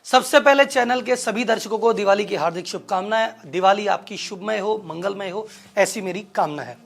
सबसे पहले चैनल के सभी दर्शकों को दिवाली की हार्दिक शुभकामनाएं। दिवाली आपकी शुभमय हो, मंगलमय हो, ऐसी मेरी कामना है।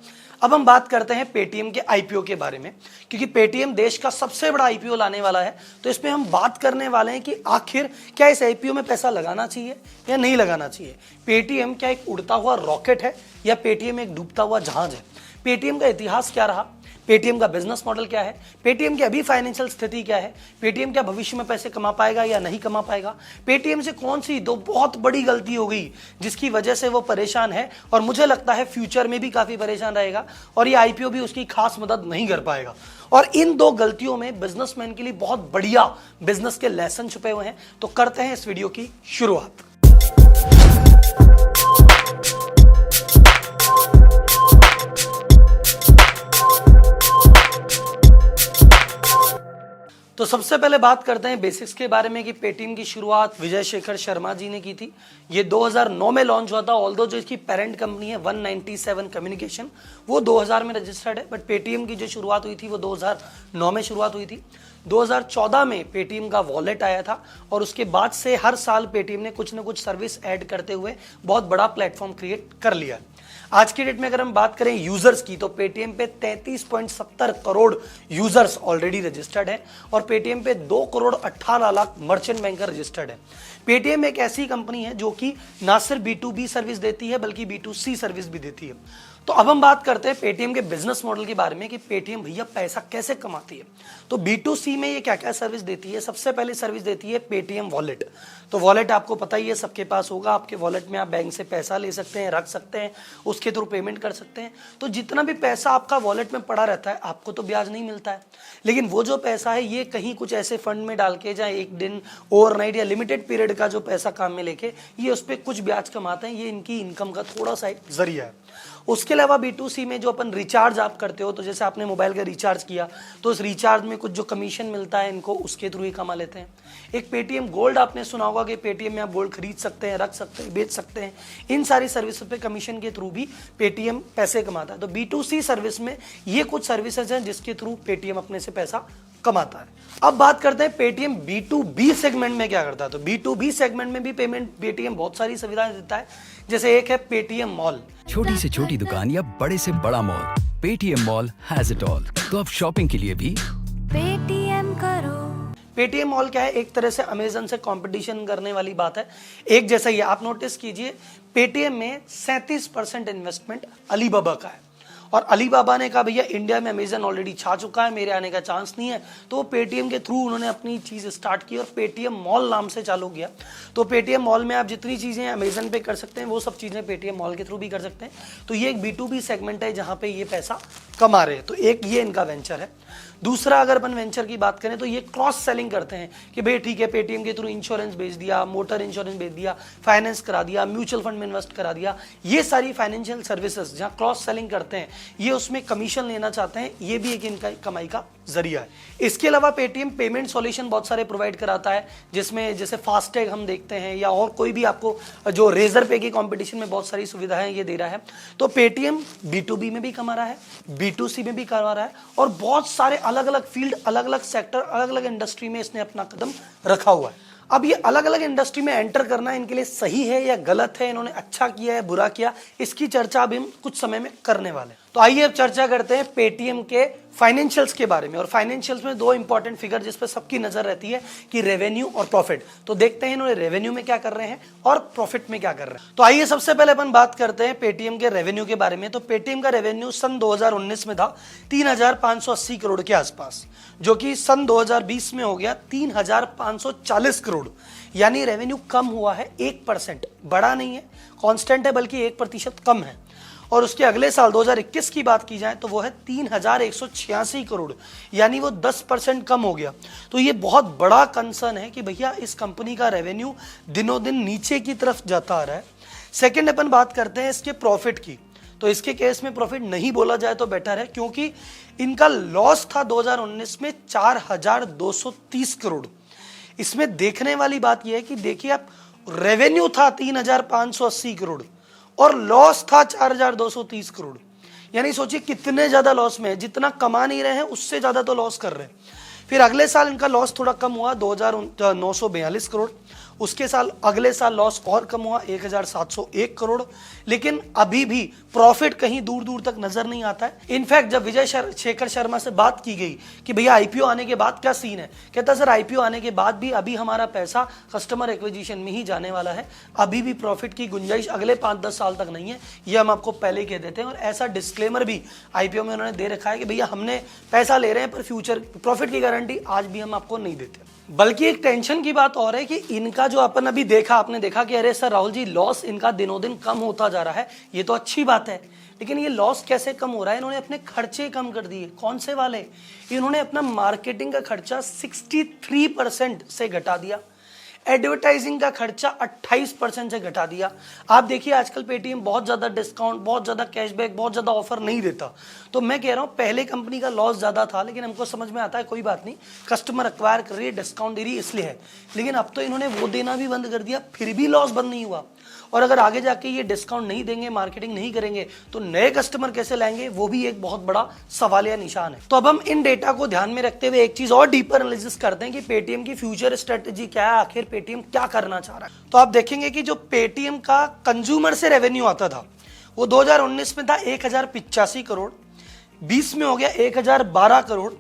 अब हम बात करते हैं पेटीएम के आईपीओ के बारे में, क्योंकि पेटीएम देश का सबसे बड़ा आईपीओ लाने वाला है। तो इसमें हम बात करने वाले हैं कि आखिर क्या इस आईपीओ में पैसा लगाना चाहिए या नहीं लगाना चाहिए। पेटीएम क्या एक उड़ता हुआ रॉकेट है या पेटीएम एक डूबता हुआ जहाज है? पेटीएम का इतिहास क्या रहा, पेटीएम का बिजनेस मॉडल क्या है, पेटीएम की अभी फाइनेंशियल स्थिति क्या है, पेटीएम क्या भविष्य में पैसे कमा पाएगा या नहीं कमा पाएगा, पेटीएम से कौन सी दो बहुत बड़ी गलती हो गई जिसकी वजह से वो परेशान है और मुझे लगता है फ्यूचर में भी काफी परेशान रहेगा और ये आईपीओ भी उसकी खास मदद नहीं कर पाएगा। और इन दो गलतियों में बिजनेसमैन के लिए बहुत बढ़िया बिजनेस के लेसन छुपे हुए हैं। तो करते हैं इस वीडियो की शुरुआत। तो सबसे पहले बात करते हैं बेसिक्स के बारे में कि पेटीएम की शुरुआत विजय शेखर शर्मा जी ने की थी। ये 2009 में लॉन्च हुआ था। ऑल्दो जो इसकी पेरेंट कंपनी है 197 कम्युनिकेशन, वो 2000 में रजिस्टर्ड है, बट पेटीएम की जो शुरुआत हुई थी वो 2009 में शुरुआत हुई थी। 2014 में पेटीएम का वॉलेट आया था और उसके बाद से हर साल पेटीएम ने कुछ न कुछ सर्विस ऐड करते हुए बहुत बड़ा प्लेटफॉर्म क्रिएट कर लिया। आज की डेट में अगर हम बात करें यूजर्स की, तो पेटीएम पे 33.70 करोड़ यूजर्स ऑलरेडी रजिस्टर्ड है और पेटीएम पे 2 crore 18 lakh merchant banker registered है। पेटीएम एक ऐसी कंपनी है जो कि ना सिर्फ B2B सर्विस देती है बल्कि B2C सर्विस भी देती है। तो अब हम बात करते हैं पेटीएम के बिजनेस मॉडल के बारे में कि पेटीएम भैया पैसा कैसे कमाती है। तो B2C में ये क्या क्या सर्विस देती है? सबसे पहले सर्विस देती है पेटीएम वॉलेट। तो वॉलेट आपको पता ही है, सबके पास होगा। आपके वॉलेट में आप बैंक से पैसा ले सकते हैं, रख सकते हैं, उसके थ्रू पेमेंट कर सकते हैं। तो जितना भी पैसा आपका वॉलेट में पड़ा रहता है आपको तो ब्याज नहीं मिलता है, लेकिन वो जो पैसा है ये कहीं कुछ ऐसे फंड में डाल के, चाहे एक दिन, ओवरनाइट या लिमिटेड पीरियड का जो पैसा काम में लेके ये उस पर कुछ ब्याज कमाते हैं। ये इनकी इनकम का थोड़ा सा एक जरिया है। उसके अलावा B2C में जो अपन रिचार्ज आप करते हो, तो जैसे आपने मोबाइल का रिचार्ज किया तो उस रिचार्ज में कुछ जो कमीशन मिलता है इनको, उसके थ्रू ही कमा लेते हैं। एक पेटीएम गोल्ड आपने सुना होगा कि पेटीएम में आप गोल्ड खरीद सकते हैं, रख सकते हैं, बेच सकते हैं। इन सारी सर्विस पे कमीशन के थ्रू भी पेटीएम पैसे कमाता है। तो B2C सर्विस में ये कुछ सर्विसेज हैं जिसके थ्रू पेटीएम अपने से पैसा कमाता है। अब बात करते हैं पेटीएम B2B सेगमेंट में क्या करता है। तो B2B सेगमेंट में भी पेटीएम बहुत सारी सुविधाएं देता है। जैसे एक है पेटीएम मॉल। छोटी से छोटी दुकान या बड़े से बड़ा mall, Paytm mall has it all. तो अब शॉपिंग के लिए भी पेटीएम करो। पेटीएम मॉल क्या है? एक तरह से अमेजन से कंपटीशन करने वाली बात है। एक जैसा ही आप नोटिस कीजिए, पेटीएम में 37% इन्वेस्टमेंट अलीबाबा का है और अलीबाबा ने कहा भैया इंडिया में अमेजन ऑलरेडी छा चुका है, मेरे आने का चांस नहीं है। तो पेटीएम के थ्रू उन्होंने अपनी चीज स्टार्ट की और पेटीएम मॉल नाम से चालू किया। तो पेटीएम मॉल में आप जितनी चीजें अमेजन पे कर सकते हैं वो सब चीजें पेटीएम मॉल के थ्रू भी कर सकते हैं। तो ये एक B2B सेगमेंट है जहां पे ये पैसा कमा रहे हैं। तो एक ये इनका वेंचर है। दूसरा अगर अपन वेंचर की बात करें तो ये क्रॉस सेलिंग करते हैं कि भाई ठीक है, पेटीएम के थ्रू इंश्योरेंस बेच दिया, मोटर इंश्योरेंस बेच दिया, फाइनेंस करा दिया, म्यूचुअल फंड में इन्वेस्ट करा दिया। ये सारी फाइनेंशियल सर्विसेज जहां क्रॉस सेलिंग करते हैं, ये उसमें कमीशन लेना चाहते हैं, ये भी एक इनका कमाई का जरिया है। इसके अलावा पेटीएम पेमेंट सॉल्यूशन बहुत सारे प्रोवाइड कराता है, जिसमें जैसे फास्टैग हम देखते हैं या और कोई भी आपको जो रेजर पे की कंपटीशन में बहुत सारी सुविधाएं ये दे रहा है। तो पेटीएम B2B में भी कमा रहा है, B2C में भी कमा रहा है और बहुत सारे अलग अलग फील्ड, अलग अलग सेक्टर, अलग अलग इंडस्ट्री में इसने अपना कदम रखा हुआ है। अब ये अलग अलग इंडस्ट्री में एंटर करना इनके लिए सही है या गलत है, इन्होंने अच्छा किया है, बुरा किया, इसकी चर्चा अभी हम कुछ समय में करने वाले हैं। तो आइए अब चर्चा करते हैं पेटीएम के फाइनेंशियल्स के बारे में। और फाइनेंशियल्स में दो इंपॉर्टेंट फिगर जिस पर सबकी नजर रहती है कि रेवेन्यू और प्रॉफिट। तो देखते हैं इन्होंने रेवेन्यू में क्या कर रहे हैं और प्रॉफिट में क्या कर रहे हैं। तो आइए सबसे पहले अपन बात करते हैं पेटीएम के रेवेन्यू के बारे में। तो पेटीएम का रेवेन्यू सन 2019 में था 3580 करोड़ के आसपास, जो कि सन 2020 में हो गया 3540 करोड़। यानी रेवेन्यू कम हुआ है 1%, बड़ा नहीं है, कांस्टेंट है, बल्कि 1% कम है। और उसके अगले साल 2021 की बात की जाए तो वो है 3186 करोड़, यानी वो 10% कम हो गया। तो ये बहुत बड़ा कंसर्न है कि भैया इस कंपनी का रेवेन्यू दिनों दिन नीचे की तरफ जाता आ रहा है। सेकंड अपन बात करते हैं इसके प्रॉफिट की। तो इसके केस में प्रॉफिट नहीं बोला जाए तो बेटर है, क्योंकि इनका लॉस था 2019 में 4230 करोड़। इसमें देखने वाली बात यह है कि देखिए आप, रेवेन्यू था 3580 करोड़ और लॉस था 4230 करोड़। यानी सोचिए कितने ज्यादा लॉस में है, जितना कमा नहीं रहे हैं उससे ज्यादा तो लॉस कर रहे हैं। फिर अगले साल इनका लॉस थोड़ा कम हुआ 2,942 करोड़। उसके साल अगले साल लॉस और कम हुआ 1,701 करोड़। लेकिन अभी भी प्रॉफिट कहीं दूर दूर तक नजर नहीं आता है। इनफैक्ट जब विजय शेखर शर्मा से बात की गई कि भैया आईपीओ आने के बाद क्या सीन है, कहता सर आईपीओ आने के बाद भी अभी हमारा पैसा कस्टमर एक्विजिशन में ही जाने वाला है, अभी भी प्रॉफिट की गुंजाइश अगले 5-10 साल तक नहीं है, ये हम आपको पहले ही कह देते हैं। और ऐसा डिस्क्लेमर भी आईपीओ में उन्होंने दे रखा है कि भैया हमने पैसा ले रहे हैं पर फ्यूचर प्रॉफिट की गारंटी आज भी हम आपको नहीं देते। बल्कि एक टेंशन की बात और है कि इनका जो अपन अभी देखा, आपने देखा कि अरे सर राहुल जी लॉस इनका दिनों दिन कम होता जा रहा है, ये तो अच्छी बात है, लेकिन ये लॉस कैसे कम हो रहा है? इन्होंने अपने खर्चे कम कर दिए। कौन से वाले? इन्होंने अपना मार्केटिंग का खर्चा 63% से घटा दिया, एडवर्टाइजिंग का खर्चा 28% से घटा दिया। आप देखिए आजकल पेटीएम बहुत ज्यादा डिस्काउंट, बहुत ज्यादा कैशबैक, बहुत ज्यादा ऑफर नहीं देता। तो मैं कह रहा हूं पहले कंपनी का लॉस ज्यादा था, लेकिन हमको समझ में आता है कोई बात नहीं, कस्टमर एक्वायर कर रही है, डिस्काउंट दे रही है इसलिए है। लेकिन अब तो इन्होंने वो देना भी बंद कर दिया, फिर भी लॉस बंद नहीं हुआ। और अगर आगे जाके ये डिस्काउंट नहीं देंगे, मार्केटिंग नहीं करेंगे, तो नए कस्टमर कैसे लाएंगे, वो भी एक बहुत बड़ा सवालिया निशान है। तो अब हम इन डेटा को ध्यान में रखते हुए एक चीज और डीपर एनालिसिस करते हैं कि पेटीएम की फ्यूचर स्ट्रेटेजी क्या है, आखिर पेटीएम क्या करना चाह रहा है। तो आप देखेंगे कि जो पेटीएम का कंज्यूमर से रेवेन्यू आता था वो 2019 में था 1,085 करोड़, 20 में हो गया 1,012 करोड़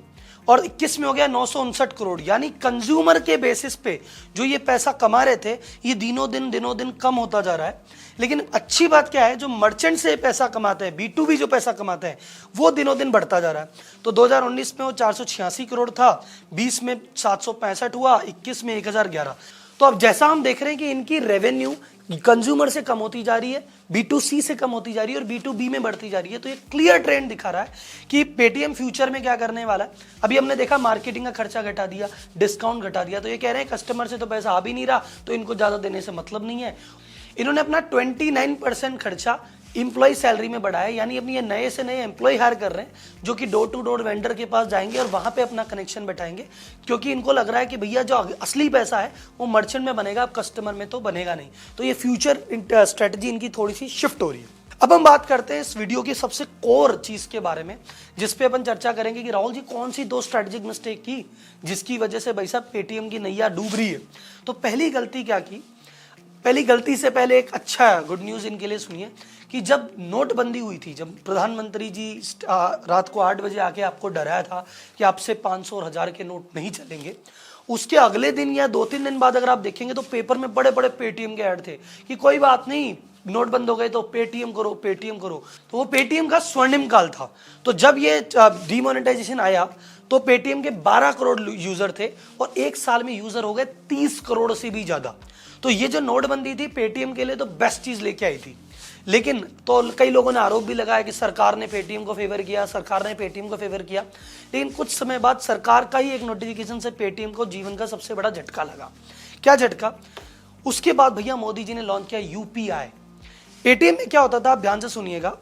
और 21 में हो गया 959 करोड़। यानी कंज्यूमर के बेसिस पे जो ये पैसा कमा रहे थे, ये दिनों दिन कम होता जा रहा है। लेकिन अच्छी बात क्या है, जो मर्चेंट से पैसा कमाते हैं, B2B जो पैसा कमाते हैं, वो दिनों दिन बढ़ता जा रहा है। तो 2019 में वो 486 करोड़ था, 20 में 765 हुआ, 21 में 1,011। तो अब जैसा हम देख रहे हैं कि इनकी रेवेन्यू कंज्यूमर से कम होती जा रही है, B2C से कम होती जा रही है और B2B में बढ़ती जा रही है। तो ये क्लियर ट्रेंड दिखा रहा है कि पेटीएम फ्यूचर में क्या करने वाला है। अभी हमने देखा मार्केटिंग का खर्चा घटा दिया, डिस्काउंट घटा दिया, तो ये कह रहे हैं कस्टमर से तो पैसा आ भी नहीं रहा, तो इनको ज्यादा देने से मतलब नहीं है। इन्होंने अपना 29% खर्चा इंप्लॉय सैलरी में बढ़ाया, यानी अपनी ये नए से नए एम्प्लॉय हायर कर रहे हैं जो कि डोर टू डोर वेंडर के पास जाएंगे और वहां पे अपना कनेक्शन बैठाएंगे, क्योंकि इनको लग रहा है कि भैया जो असली पैसा है वो मर्चेंट में बनेगा, अब कस्टमर में तो बनेगा नहीं। तो ये फ्यूचर स्ट्रेटजी इनकी थोड़ी सी शिफ्ट हो रही है। अब हम बात करते हैं इस वीडियो की सबसे कोर चीज के बारे में, जिसपे अपन चर्चा करेंगे कि राहुल जी कौन सी 2 स्ट्रेटेजिक मिस्टेक की जिसकी वजह से भाई साहब पेटीएम की नैया डूब रही है। तो पहली गलती क्या की? पहली गलती से पहले एक अच्छा गुड न्यूज इनके लिए सुनिए कि जब नोटबंदी हुई थी, जब प्रधानमंत्री जी रात को 8 बजे आके आपको डराया था कि आपसे 500 और 1000 के नोट नहीं चलेंगे, उसके अगले दिन या 2-3 दिन बाद अगर आप देखेंगे तो पेपर में बड़े बड़े पेटीएम के ऐड थे कि कोई बात नहीं, नोट बंद हो गए तो पेटीएम करो, पेटीएम करो। तो वो पेटीएम का स्वर्णिम काल था। तो जब ये डीमोनेटाइजेशन आया तो पेटीएम के 12 करोड़ यूजर थे और एक साल में यूजर हो गए 30 करोड़ से भी ज्यादा। तो ये जो नोटबंदी थी पेटीएम के लिए तो बेस्ट चीज लेके आई थी। लेकिन तो कई लोगों ने आरोप भी लगाया कि सरकार ने पेटीएम को फेवर किया, सरकार ने पेटीएम को फेवर किया। लेकिन कुछ समय बाद सरकार का ही एक नोटिफिकेशन से पेटीएम को जीवन का सबसे बड़ा झटका लगा। क्या झटका? उसके बाद भैया मोदी जी ने लॉन्च किया यूपीआई। पेटीएम में क्या होता था, आप ध्यान से सुनिएगा,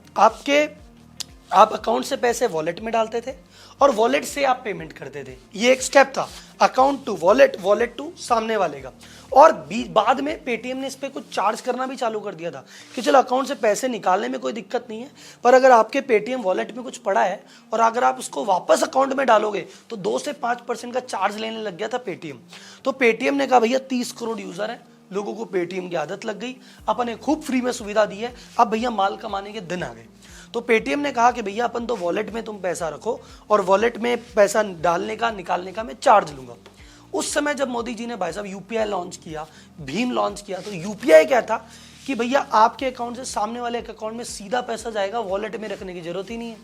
आप अकाउंट से पैसे वॉलेट में डालते थे और वॉलेट से आप पेमेंट करते थे। ये एक स्टेप था, account to wallet, wallet to सामने वाले का। और बाद में पेटीएम ने इस पे कुछ चार्ज करना भी चालू कर दिया था कि चलो अकाउंट से पैसे निकालने में कोई दिक्कत नहीं है, पर अगर आपके पेटीएम वॉलेट में कुछ पड़ा है और अगर आप उसको वापस अकाउंट में डालोगे तो 2 से 5% का चार्ज लेने लग गया था पेटीएम। तो पेटीएम ने कहा भैया 30 करोड़ यूजर है, लोगों को पेटीएम की आदत लग गई, अपन ने खूब फ्री में सुविधा दी है, अब भैया माल कमाने के दिन आ गए। तो पेटीएम ने कहा कि भैया अपन तो वॉलेट में तुम पैसा रखो और वॉलेट में पैसा डालने का निकालने का मैं चार्ज लूंगा। उस समय जब मोदी जी ने भाई साहब यूपीआई लॉन्च किया, भीम लॉन्च किया, तो यूपीआई क्या था कि भैया आपके अकाउंट से सामने वाले के अकाउंट में सीधा पैसा जाएगा, वॉलेट में रखने की जरूरत ही नहीं है।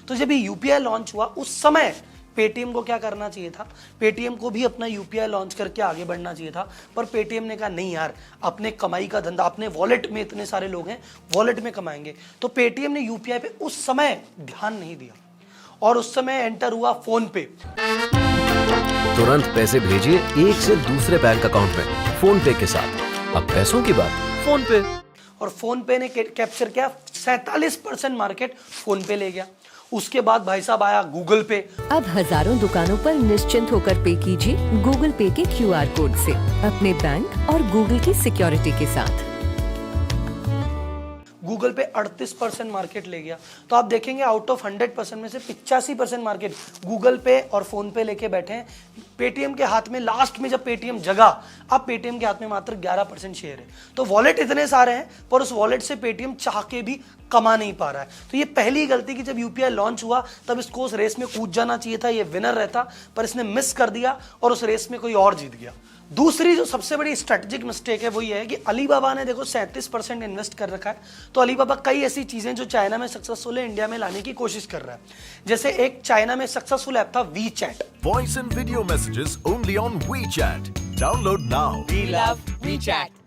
तो जब ये यूपीआई लॉन्च हुआ उस समय पेटीएम को क्या करना चाहिए था, पेटीएम को भी अपना यूपीआई लॉन्च करके आगे बढ़ना चाहिए था, पर पेटीएम ने कहा नहीं यार, अपने कमाई का धंधा, अपने वॉलेट में इतने सारे लोग हैं, वॉलेट में कमाएंगे। तो पेटीएम ने यूपीआई पे उस समय ध्यान नहीं दिया और उस समय एंटर हुआ फोन पे। तुरंत पैसे भेजिए एक से दूसरे बैंक अकाउंट में फोन पे के साथ। अब पैसों की बात फोन पे। और फोन पे ने कैप्चर किया 47% मार्केट फोन पे ले गया। उसके बाद भाई साहब आया गूगल पे। अब हजारों दुकानों पर निश्चिंत होकर पे कीजिए गूगल पे के QR कोड से, अपने बैंक और गूगल की सिक्योरिटी के साथ। गूगल पे 38% मार्केट ले गया। तो आप देखेंगे आउट ऑफ 100% में से 85% मार्केट गूगल पे और फोन पे लेके बैठे हैं। पेटीएम के हाथ में लास्ट में जब पेटीएम जगा, अब पेटीएम के हाथ में मात्र 11% शेयर है। तो वॉलेट इतने सारे हैं पर उस वॉलेट से पेटीएम चाह के भी कमा नहीं पा रहा है। तो ये पहली गलती कि जब यूपीआई लॉन्च हुआ तब इसको उस रेस में कूद जाना चाहिए था, ये विनर रहता, पर इसने मिस कर दिया और उस रेस में कोई और जीत गया। दूसरी जो सबसे बड़ी स्ट्रेटेजिक मिस्टेक है वो ये है कि अलीबाबा ने देखो 37% इन्वेस्ट कर रखा है। तो अलीबाबा कई ऐसी चीजें जो चाइना में सक्सेसफुल है इंडिया में लाने की कोशिश कर रहा है। जैसे एक चाइना में सक्सेसफुल ऐप था WeChat. Voice and video messages only on WeChat. Download now. We love WeChat.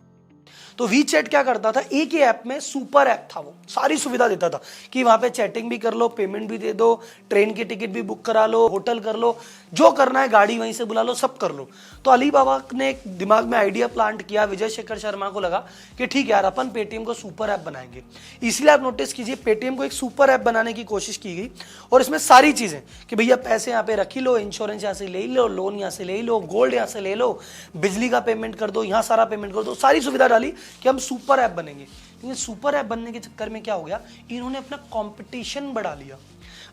तो वी चैट क्या करता था, एक ही ऐप में सुपर ऐप था, वो सारी सुविधा देता था कि वहां पे चैटिंग भी कर लो, पेमेंट भी दे दो, ट्रेन की टिकट भी बुक करा लो, होटल कर लो, जो करना है गाड़ी वहीं से बुला लो, सब कर लो। तो अलीबाबा ने एक दिमाग में आइडिया प्लांट किया, विजय शेखर शर्मा को लगा कि ठीक है यार अपन पेटीएम को सुपर ऐप बनाएंगे। इसलिए आप नोटिस कीजिए पेटीएम को एक सुपर ऐप बनाने की कोशिश की गई और इसमें सारी चीजें कि भैया पैसे यहाँ पे रखी लो, इंश्योरेंस यहाँ से ले लो, लोन यहाँ से ले लो, गोल्ड यहाँ से ले लो, बिजली का पेमेंट कर दो, यहाँ सारा पेमेंट कर दो, सारी सुविधा डाली कि हम सुपर ऐप बनेंगे। लेकिन सुपर ऐप बनने के चक्कर में क्या हो गया, इन्होंने अपना कंपटीशन बढ़ा लिया।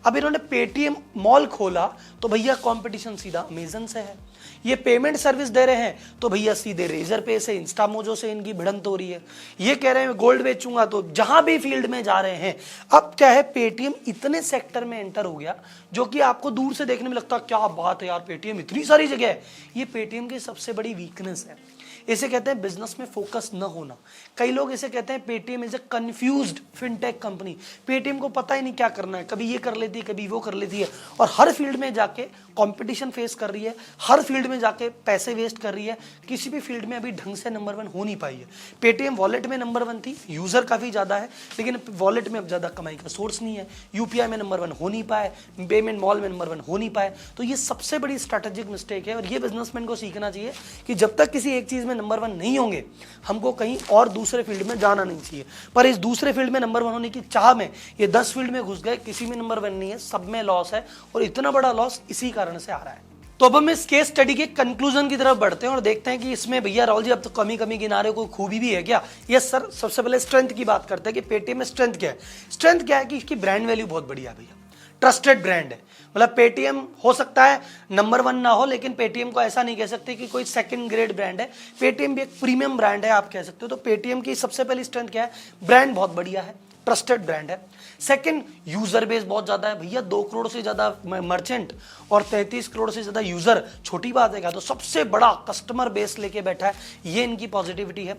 अब इन्होंने पेटीएम मॉल खोला तो भैया कंपटीशन सीधा अमेजन से है। ये पेमेंट सर्विस दे रहे हैं तो भैया सीधे रेजर पे से, इंस्टामोजो से इनकी भिड़ंत हो रही है। ये कह रहे हैं गोल्ड बेचूंगा, तो जहां भी फील्ड में जा रहे हैं। अब क्या है, पेटीएम इतने सेक्टर में एंटर हो गया जो कि आपको दूर से देखने में लगता है क्या बात है यार, पेटीएम इतनी सारी जगह है। ये पेटीएम की सबसे बड़ी वीकनेस है। इसे कहते हैं बिजनेस में फोकस न होना। कई लोग इसे कहते हैं Paytm is a confused fintech company. Paytm को पता ही नहीं क्या करना है, कभी ये कर लेती है, कभी वो कर लेती है, और हर फील्ड में जाके कंपटीशन फेस कर रही है, हर फील्ड में जाके पैसे वेस्ट कर रही है। किसी भी फील्ड में अभी ढंग से नंबर 1 हो नहीं पाई है। पेटीएम वॉलेट में नंबर 1 थी, यूजर काफी ज्यादा है, लेकिन वॉलेट में अब ज्यादा कमाई का सोर्स नहीं है। यूपीआई में नंबर 1 हो नहीं पाए, पेमेंट मॉल में नंबर 1 हो नहीं पाए। तो ये सबसे बड़ी स्ट्रेटेजिक मिस्टेक है और ये बिजनेसमैन को सीखना चाहिए कि जब तक किसी एक चीज में नंबर 1 नहीं होंगे, हमको कहीं और दूसरे फील्ड में जाना नहीं चाहिए। पर इस दूसरे फील्ड में नंबर 1 होने की चाह में ये 10 फील्ड में घुस गए, किसी में नंबर 1 नहीं है, सब में लॉस है, और इतना बड़ा लॉस इसी कारण से आ रहा है। तो अब हम इस केस स्टडी के कंक्लूजन की तरफ बढ़ते हैं और देखते हैं कि इसमें भैया राहुल जी अब तो कमी गिना रहे हो, कोई खूबी भी है क्या? यस सर, सबसे पहले स्ट्रेंथ की बात करते हैं कि पेटीएम में स्ट्रेंथ क्या है। स्ट्रेंथ क्या है कि इसकी ब्रांड वैल्यू बहुत बढ़िया है भैया, ट्रस्टेड ब्रांड है। मतलब पेटीएम हो सकता है नंबर 1 ना हो, लेकिन पेटीएम को ऐसा नहीं कह सकते कि कोई सेकंड ग्रेड ब्रांड है। पेटीएम भी एक प्रीमियम ब्रांड है, आप कह सकते हो। तो पेटीएम की सबसे पहली स्ट्रेंथ क्या है, ब्रांड बहुत बढ़िया है, ट्रस्टेड ब्रांड है। सेकंड, यूजर बेस बहुत ज्यादा है भैया, 2 करोड़ से ज्यादा मर्चेंट और 33 करोड़ से ज्यादा यूजर, छोटी बात है क्या? तो सबसे बड़ा कस्टमर बेस लेके बैठा है, ये इनकी पॉजिटिविटी है।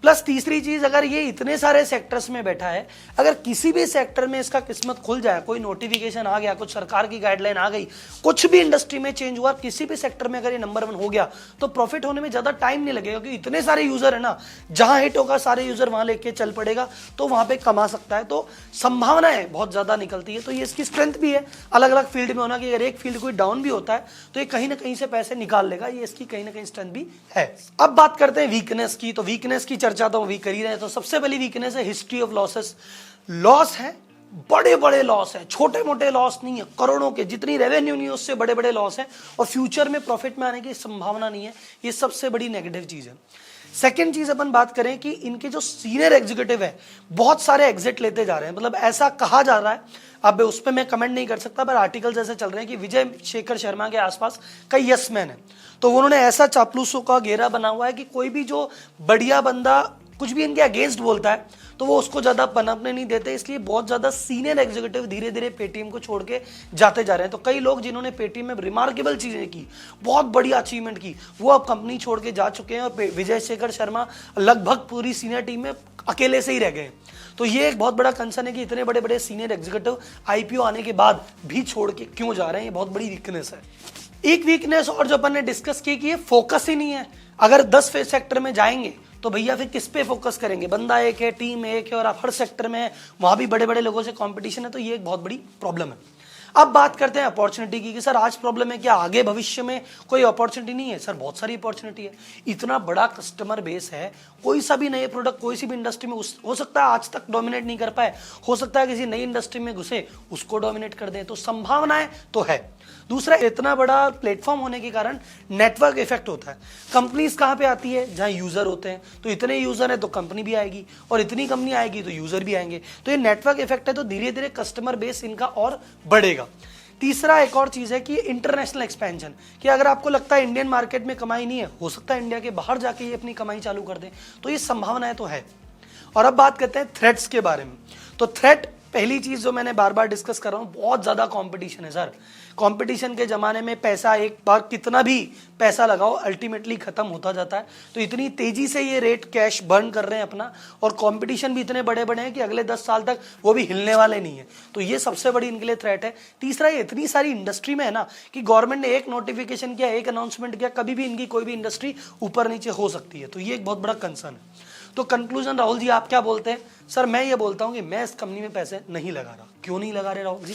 प्लस तीसरी चीज, अगर ये इतने सारे सेक्टर्स में बैठा है, अगर किसी भी सेक्टर में इसका किस्मत खुल जाए, कोई नोटिफिकेशन आ गया, कुछ सरकार की गाइडलाइन आ गई, कुछ भी इंडस्ट्री में चेंज हुआ, किसी भी सेक्टर में अगर ये नंबर 1 हो गया तो प्रॉफिट होने में ज्यादा टाइम नहीं लगेगा, क्योंकि इतने सारे यूजर है ना, जहां हिट होगा सारे यूजर वहां लेके चल पड़ेगा, तो वहां पे कमा सकता है। तो संभावनाएं बहुत ज्यादा निकलती है। तो ये इसकी स्ट्रेंथ भी है अलग अलग फील्ड में होना, कि अगर एक फील्ड कोई डाउन भी होता है तो ये कहीं ना कहीं से पैसे निकाल लेगा, ये इसकी कहीं ना कहीं स्ट्रेंथ भी है। अब बात करते हैं वीकनेस की। तो वीकनेस की चर्चा तो अभी कर ही रहे हैं। तो सबसे पहली वीकनेस है हिस्ट्री ऑफ लॉसेस। लॉस है, बड़े बड़े लॉस है, छोटे मोटे लॉस नहीं है, करोड़ों के, जितनी रेवेन्यू नहीं है उससे बड़े बड़े लॉस है, और फ्यूचर में प्रॉफिट में आने की संभावना नहीं है। ये सबसे बड़ी नेगेटिव चीज है। सेकेंड चीज अपन बात करें कि इनके जो सीनियर एग्जीक्यूटिव है बहुत सारे एग्जिट लेते जा रहे हैं, मतलब ऐसा कहा जा रहा है, अब उस पर मैं कमेंट नहीं कर सकता, पर आर्टिकल जैसे चल रहे हैं कि विजय शेखर शर्मा के आसपास कई यस मैन है, तो उन्होंने ऐसा चापलूसों का घेरा बना हुआ है कि कोई भी जो बढ़िया बंदा कुछ भी इनके अगेंस्ट बोलता है तो वो उसको ज्यादा पनपने नहीं देते। इसलिए बहुत ज्यादा सीनियर एग्जीक्यूटिव धीरे धीरे पेटीएम को छोड़ के जाते जा रहे हैं। तो कई लोग जिन्होंने पेटीएम में रिमार्केबल चीजें की, बहुत बढ़िया अचीवमेंट की, वो अब कंपनी छोड़ के जा चुके हैं, और विजय शेखर शर्मा लगभग पूरी सीनियर टीम में अकेले से ही रह गए। तो ये एक बहुत बड़ा कंसर्न है कि इतने बड़े बड़े सीनियर एग्जीक्यूटिव आईपीओ आने के बाद भी छोड़ के क्यों जा रहे हैं, ये बहुत बड़ी वीकनेस है। एक वीकनेस और जो अपन ने डिस्कस की कि ये फोकस ही नहीं है। अगर 10 सेक्टर में जाएंगे तो भैया फिर किस पे फोकस करेंगे? बंदा एक है, टीम एक है, और आप हर सेक्टर में वहां भी बड़े बड़े लोगों से कंपटीशन है, तो ये एक बहुत बड़ी प्रॉब्लम है। अब बात करते हैं अपॉर्चुनिटी की कि सर आज प्रॉब्लम है क्या, आगे भविष्य में कोई अपॉर्चुनिटी नहीं है? सर बहुत सारी अपॉर्चुनिटी है, इतना बड़ा कस्टमर बेस है, कोई सा भी नए प्रोडक्ट कोई सी भी इंडस्ट्री में हो सकता है आज तक डोमिनेट नहीं कर पाए, हो सकता है किसी नई इंडस्ट्री में घुसे उसको डोमिनेट कर दें, तो संभावनाएं तो है। दूसरा, इतना बड़ा प्लेटफॉर्म होने के कारण नेटवर्क इफेक्ट होता है। कंपनीज कहाँ पे आती है? जहाँ यूजर होते हैं, तो इतने यूजर है तो कंपनी भी आएगी, और इतनी कंपनी आएगी तो यूजर भी आएंगे, तो ये नेटवर्क इफेक्ट है, तो धीरे धीरे कस्टमर बेस इनका और बढ़ेगा। तीसरा एक और चीज है कि इंटरनेशनल एक्सपेंशन, कि अगर आपको लगता है इंडियन मार्केट में कमाई नहीं है, हो सकता है इंडिया के बाहर जाके ये अपनी कमाई चालू कर दें, तो ये संभावनाएं तो है। और अब बात करते हैं थ्रेट्स के बारे में। तो थ्रेट, पहली चीज जो मैंने बार बार डिस्कस कर रहा हूं, बहुत ज्यादा कंपटीशन है सर। कंपटीशन के जमाने में पैसा, एक बार कितना भी पैसा लगाओ अल्टीमेटली खत्म होता जाता है। तो इतनी तेजी से ये रेट कैश बर्न कर रहे हैं अपना, और कंपटीशन भी इतने बड़े बड़े हैं कि अगले 10 साल तक वो भी हिलने वाले नहीं है। तो ये सबसे बड़ी इनके लिए थ्रेट है। तीसरा, ये इतनी सारी इंडस्ट्री में है ना कि गवर्नमेंट ने एक नोटिफिकेशन किया, एक अनाउंसमेंट किया, कभी भी इनकी कोई भी इंडस्ट्री ऊपर नीचे हो सकती है। तो ये एक बहुत बड़ा कंसर्न है। तो कंक्लूजन, राहुल जी आप क्या बोलते हैं? सर मैं ये बोलता हूं कि मैं इस कंपनी में पैसे नहीं लगा रहा। क्यों नहीं लगा रहे राहुल जी?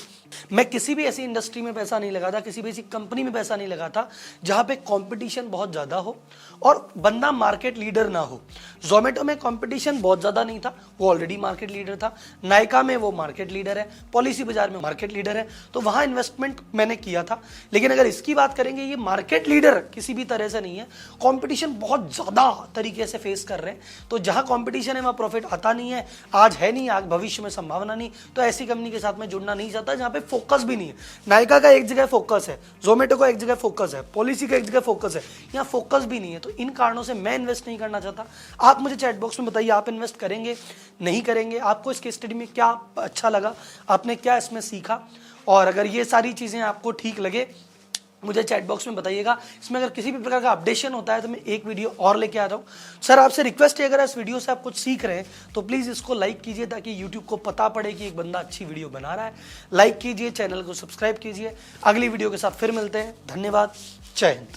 मैं किसी भी ऐसी इंडस्ट्री में पैसा नहीं लगाता, किसी भी ऐसी कंपनी में पैसा नहीं लगाता जहां पे कंपटीशन बहुत ज्यादा हो और बंदा मार्केट लीडर ना हो। जोमेटो में कंपटीशन बहुत ज्यादा नहीं था, वो ऑलरेडी मार्केट लीडर था। नायका में वो मार्केट लीडर है, पॉलिसी बाजार में मार्केट लीडर है, तो वहां इन्वेस्टमेंट मैंने किया था। लेकिन अगर इसकी बात करेंगे, ये मार्केट लीडर किसी भी तरह से नहीं है, कंपटीशन बहुत ज्यादा तरीके से फेस कर रहे हैं। तो जहां कंपटीशन है वहां प्रॉफिट आता नहीं है, आज है नहीं, आज भविष्य में संभावना नहीं। तो ऐसी कंपनी के साथ में जुड़ना नहीं चाहता जहां पे फोकस भी नहीं है। नायका का एक जगह फोकस है, जोमेटो का एक जगह फोकस है, पॉलिसी का एक जगह फोकस है, यहाँ फोकस भी नहीं है। तो इन कारणों से मैं इन्वेस्ट नहीं करना चाहता। आप मुझे चैट बॉक्स में बताइए, आप इन्वेस्ट करेंगे नहीं करेंगे? आपको इस केस स्टडी में क्या अच्छा लगा, आपने क्या इसमें सीखा? और अगर ये सारी चीजें आपको ठीक लगे, मुझे चैट बॉक्स में बताइएगा। इसमें अगर किसी भी प्रकार का अपडेशन होता है तो मैं एक वीडियो और लेके आ रहा हूँ। सर आपसे रिक्वेस्ट है, अगर इस वीडियो से आप कुछ सीख रहे हैं तो प्लीज़ इसको लाइक कीजिए, ताकि यूट्यूब को पता पड़े कि एक बंदा अच्छी वीडियो बना रहा है। लाइक कीजिए, चैनल को सब्सक्राइब कीजिए। अगली वीडियो के साथ फिर मिलते हैं। धन्यवाद, जय हिंद।